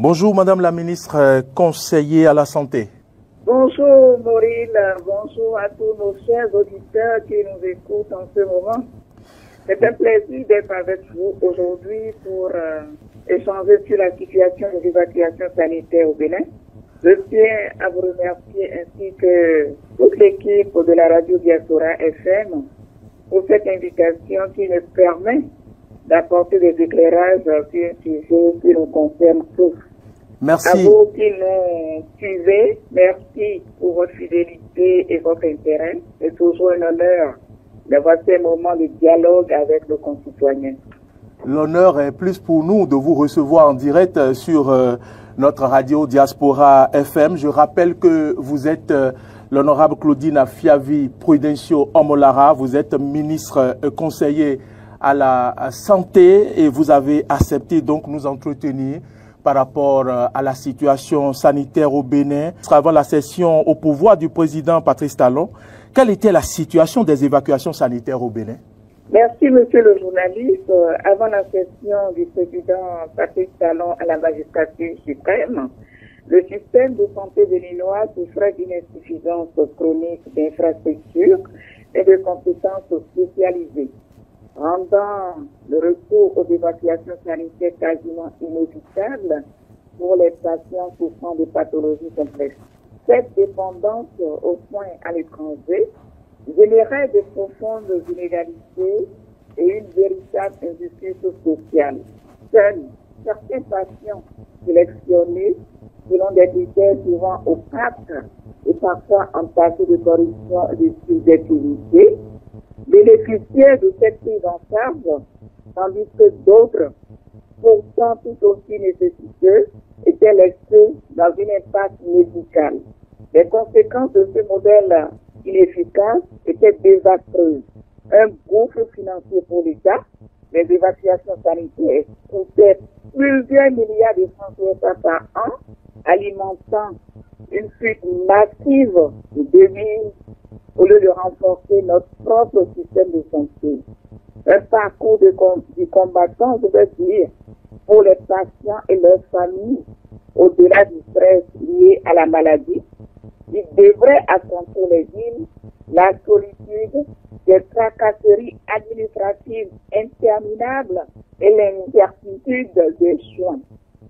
Bonjour Madame la ministre, conseiller à la santé. Bonjour Maureen, bonjour à tous nos chers auditeurs qui nous écoutent en ce moment. C'est un plaisir d'être avec vous aujourd'hui pour échanger sur la situation de l'évacuation sanitaire au Bénin. Je tiens à vous remercier ainsi que toute l'équipe de la radio Diaspora FM pour cette invitation qui nous permet d'apporter des éclairages sur un sujet qui nous concerne tous. Merci. À vous qui nous suivez, merci pour votre fidélité et votre intérêt. C'est toujours un honneur d'avoir ces moments de dialogue avec nos concitoyens. L'honneur est plus pour nous de vous recevoir en direct sur notre radio Diaspora FM. Je rappelle que vous êtes l'honorable Claudine Afiavi Prudencio Omolara. Vous êtes ministre conseiller à la santé et vous avez accepté donc nous entretenir par rapport à la situation sanitaire au Bénin. Avant la session au pouvoir du président Patrice Talon, quelle était la situation des évacuations sanitaires au Bénin? Merci, monsieur le journaliste. Avant la session du président Patrice Talon à la magistrature suprême, le système de santé béninois souffrait d'une insuffisance chronique d'infrastructures et de compétences spécialisées, rendant le recours aux évacuations sanitaires quasiment inévitable pour les patients souffrant de pathologies complexes. Cette dépendance aux soins à l'étranger générait de profondes inégalités et une véritable injustice sociale. Seuls certains patients sélectionnés selon des critères souvent opaques et parfois entassés de corruption et de subjectivité bénéficiaient de cette prise en charge, tandis que d'autres, pourtant tout aussi nécessiteux, étaient laissés dans une impasse médicale. Les conséquences de ce modèle inefficace étaient désastreuses. Un gouffre financier pour l'État, les évacuations sanitaires coûtaient plusieurs milliards de francs CFA par an, alimentant une fuite massive de devises au lieu de renforcer notre propre système de santé. Un parcours du combattant, je veux dire, pour les patients et leurs familles, au-delà du stress lié à la maladie. Ils devraient affronter les villes, la solitude, des tracasseries administratives interminables et l'incertitude des soins.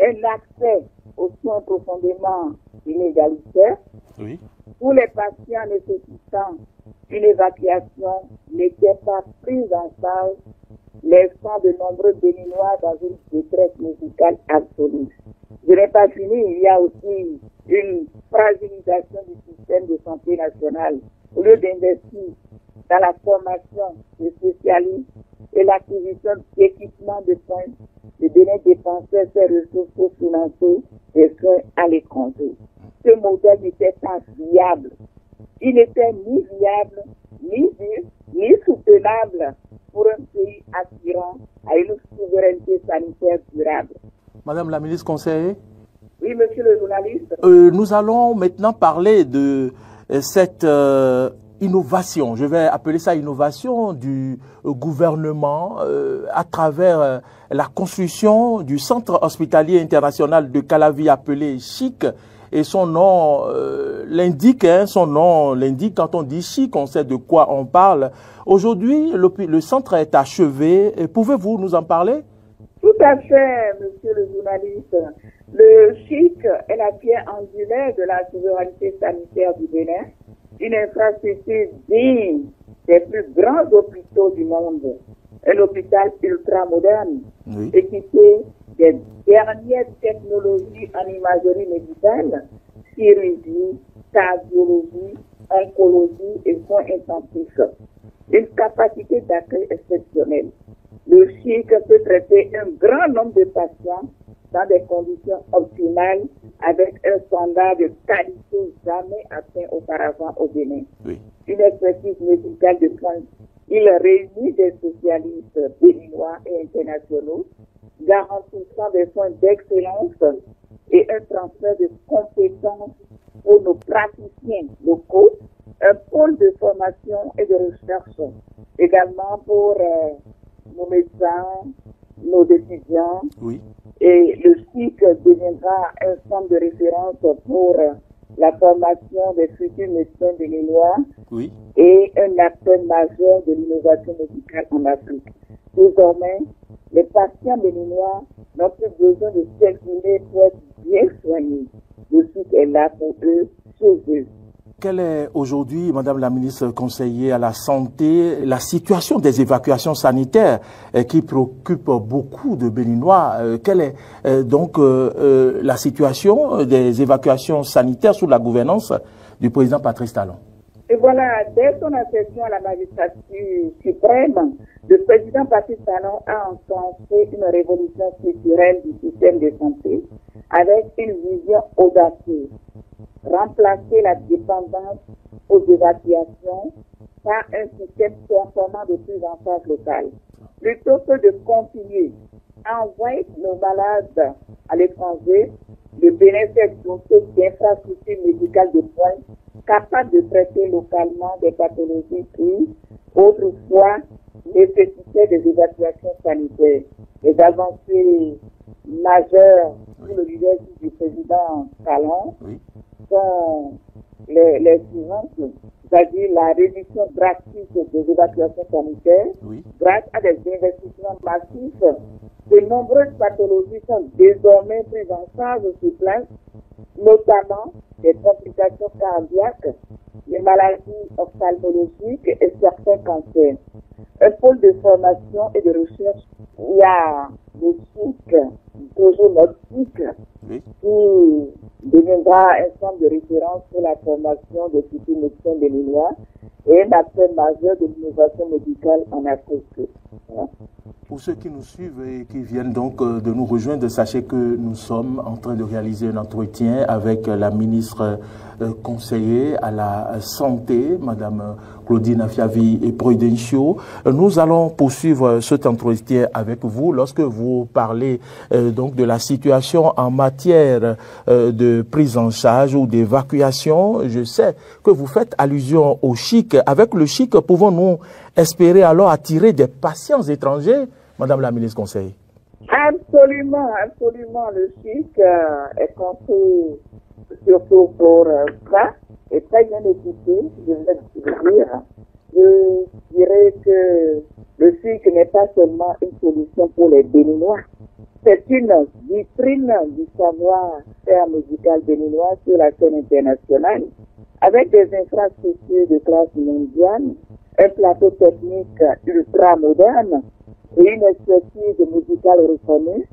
Un accès aux soins profondément inégalitaire. Oui. Où les patients nécessitant une évacuation n'étaient pas pris en charge, laissant de nombreux Béninois dans une détresse médicale absolue. Je n'ai pas fini, il y a aussi une fragilisation du système de santé national. Au lieu d'investir dans la formation des spécialistes et l'acquisition d'équipements de soins, le Bénin dépensait ses ressources pour financer des soins à l'étranger. Ce modèle n'était pas viable. Il n'était ni viable, ni juste, ni soutenable pour un pays aspirant à une souveraineté sanitaire durable. Madame la ministre conseiller. Oui, monsieur le journaliste. Nous allons maintenant parler de cette innovation, je vais appeler ça innovation du gouvernement à travers la construction du centre hospitalier international de Calavi appelé CHIC. Et son nom l'indique, quand on dit CHIC, on sait de quoi on parle. Aujourd'hui, le centre est achevé. Pouvez-vous nous en parler? Tout à fait, monsieur le journaliste. Le CHIC est la pierre angulaire de la souveraineté sanitaire du Bénin, une infrastructure digne des plus grands hôpitaux du monde. Un hôpital ultramoderne, oui, équipé des dernières technologies en imagerie médicale, chirurgie, cardiologie, oncologie et soins intensifs. Une capacité d'accueil exceptionnelle. Le CHIC peut traiter un grand nombre de patients dans des conditions optimales avec un standard de qualité jamais atteint auparavant au Bénin. Oui. Une expertise médicale de pointe. Il réunit des spécialistes béninois et internationaux, garantissant des soins d'excellence et un transfert de compétences pour nos praticiens locaux, un pôle de formation et de recherche, également pour nos médecins, nos étudiants, oui, Et le SIC deviendra un centre de référence pour la formation des futurs médecins béninois et un acteur majeur de l'innovation médicale en Afrique. Désormais, les patients béninois n'ont plus besoin de circuler pour être bien soignés. Le SIC est là pour eux, chez eux. Quelle est aujourd'hui, Madame la ministre conseillère à la santé, la situation des évacuations sanitaires qui préoccupe beaucoup de Béninois? Quelle est donc la situation des évacuations sanitaires sous la gouvernance du président Patrice Talon? Et voilà, dès son accession à la magistrature suprême, le président Patrice Talon a enclenché une révolution structurelle du système de santé avec une vision audacieuse. Remplacer la dépendance aux évacuations par un système performant de prise en charge locale. Plutôt que de continuer à envoyer nos malades à l'étranger, le Bénin s'est doté d'infrastructures médicales de pointe capables de traiter localement des pathologies qui, autrefois, nécessitaient des évacuations sanitaires. Les avancées majeures sous le leadership du président Talon sont les suivantes, c'est-à-dire la réduction drastique des évacuations sanitaires grâce à des investissements massifs. De nombreuses pathologies sont désormais prises en charge sur place, notamment les complications cardiaques, les maladies ophtalmologiques et certains cancers. Un pôle de formation et de recherche, il y a le SIC, toujours notre SIC, qui deviendra un centre de référence pour la formation des futurs médecins béninois et un acteur majeur de l'innovation médicale en Afrique. Voilà. Pour ceux qui nous suivent et qui viennent donc de nous rejoindre, sachez que nous sommes en train de réaliser un entretien avec la ministre conseillère à la santé, Madame Claudine Afiavi-Prudentiaux. Nous allons poursuivre cet entretien avec vous lorsque vous parlez donc de la situation en matière de prise en charge ou d'évacuation. Je sais que vous faites allusion au CHIC. Avec le CHIC, pouvons-nous espérer alors attirer des patients étrangers, Madame la ministre conseillère? Absolument, absolument. Le CHIC est construit surtout pour ça, et très bien équipé, je vais vous dire. Je dirais que le CHIC n'est pas seulement une solution pour les Béninois, c'est une vitrine du savoir-faire médical béninois sur la scène internationale, avec des infrastructures de classe mondiale, un plateau technique ultra moderne et une expertise médicale reconnue.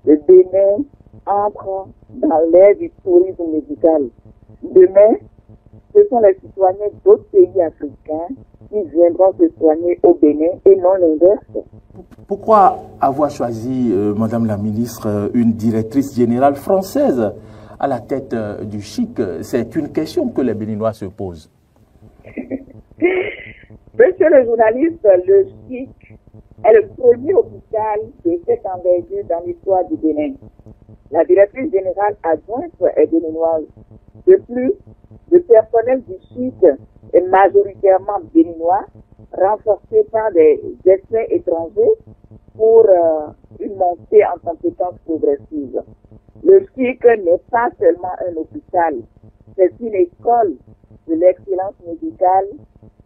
Le Bénin entre dans l'ère du tourisme médical. Demain, ce sont les citoyens d'autres pays africains qui viendront se soigner au Bénin et non l'inverse. Pourquoi avoir choisi, Madame la ministre, une directrice générale française à la tête du CHIC? C'est une question que les Béninois se posent. Monsieur le journaliste, le CHIC est le premier hôpital de cette envergure dans l'histoire du Bénin. La directrice générale adjointe est béninoise. De plus, le personnel du CHIC est majoritairement béninois, renforcé par des experts étrangers pour une montée en compétences progressives. Le CHIC n'est pas seulement un hôpital, c'est une école de l'excellence médicale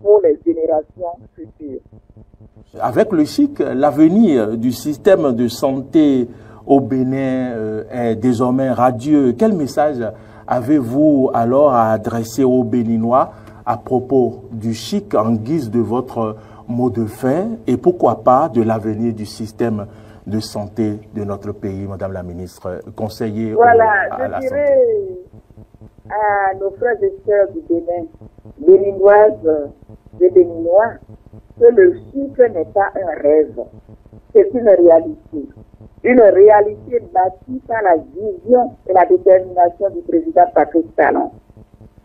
pour les générations futures. Avec le CHIC, l'avenir du système de santé au Bénin est désormais radieux. Quel message avez-vous alors à adresser aux Béninois à propos du CHIC en guise de votre mot de fin et pourquoi pas de l'avenir du système de santé de notre pays, Madame la ministre, conseiller à la santé? À nos frères et sœurs du Bénin, béninoises et béninois, que le CHIC n'est pas un rêve, c'est une réalité. Une réalité bâtie par la vision et la détermination du président Patrice Talon.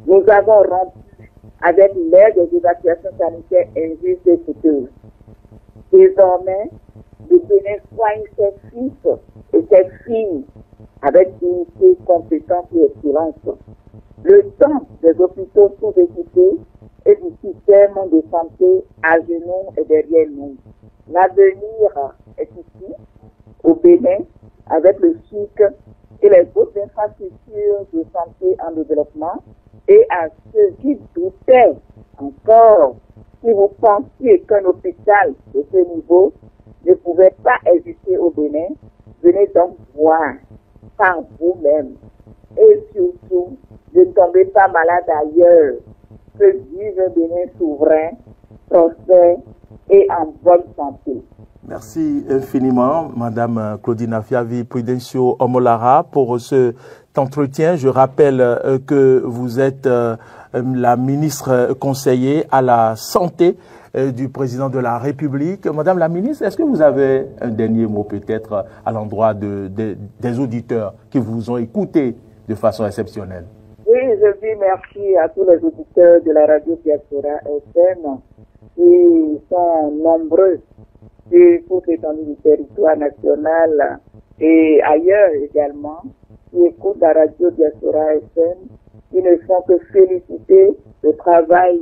Nous avons rompu avec l'ère des évacuations sanitaires injustes et coûteuses. Désormais, le Bénin soigne ses fils et ses filles avec dignité, compétence et excellence. Le temps des hôpitaux sous-équipés et du système de santé à genoux et derrière nous. L'avenir est ici, au Bénin, avec le SIC et les autres infrastructures de santé en développement, et à ceux qui doutaient encore, si vous pensiez qu'un hôpital de ce niveau ne pouvait pas exister au Bénin, venez donc voir par vous-même. Et surtout, ne tombez pas malade ailleurs, que vive un Bénin souverain, prospère et en bonne santé. Merci infiniment, Madame Claudine Afiavi Prudencio Omolara, pour cet entretien. Je rappelle que vous êtes la ministre conseillère à la santé du président de la République. Madame la ministre, est-ce que vous avez un dernier mot peut-être à l'endroit des auditeurs qui vous ont écouté de façon exceptionnelle? Oui, je dis merci à tous les auditeurs de la radio Diaspora FM qui sont nombreux sur toute l'étendue du territoire national et ailleurs également, qui écoutent la radio Diaspora FM. Ils ne font que féliciter le travail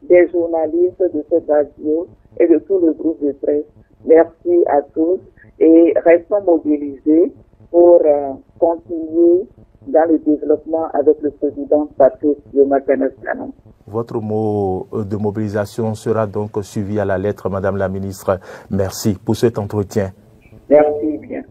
des journalistes de cette radio et de tout le groupe de presse. Merci à tous et restons mobilisés pour continuer dans le développement avec le président Patrice Dioma-Canestano. Votre mot de mobilisation sera donc suivi à la lettre, Madame la ministre. Merci pour cet entretien. Merci bien.